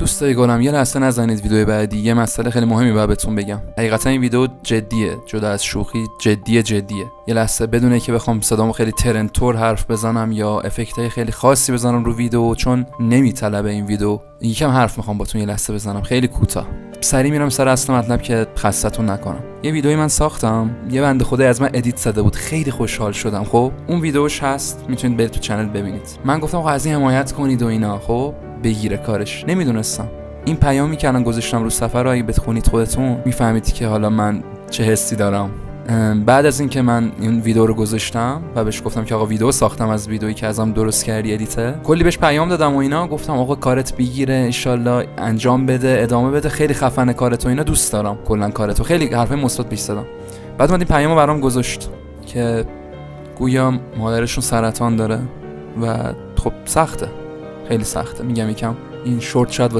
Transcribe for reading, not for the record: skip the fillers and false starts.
دوستای گلم یه لحظه نزنید ویدیو بعدی، یه مسئله خیلی مهمی باید بهتون بگم. حقیقتا این ویدیو جدیه، جدا از شوخی جدیه. یه لحظه بدونه که بخوام صدامو خیلی ترنتور حرف بزنم یا افکتای خیلی خاصی بزنم رو ویدیو، چون نمیطلبه این ویدیو. یکم حرف میخوام باتون یه لحظه بزنم، خیلی کوتاه. سری میرم سر اصل مطلب که خستتون نکنم. یه ویدیویی من ساختم، یه بنده خدای از من ادیت زده بود، خیلی خوشحال شدم. خب اون ویدیوش هست، میتونید برید تو کانال ببینید. من گفتم آقا از این حمایت کنید و اینا، خب بگیره کارش. نمیدونستم این پیامی که الان گذاشتم رو صفحه رو اگه بخونید خودتون میفهمید که حالا من چه حسی دارم. بعد از اینکه من این ویدیو رو گذاشتم و بهش گفتم که آقا ویدیو ساختم از ویدیویی که ازم درست کردی ادیته، کلی بهش پیام دادم و اینا، گفتم آقا کارت بگیره ان شاءالله، انجام بده، ادامه بده، خیلی خفنه کارت و اینا، دوست دارم کلا کارت و خیلی حرفای مثبت بهش زدم. بعد اومد این پیامو برام گذاشت که گویا مادرشون سرطان داره و خب سخته، خیلی سخته. میگم یکم این شورت شد واسه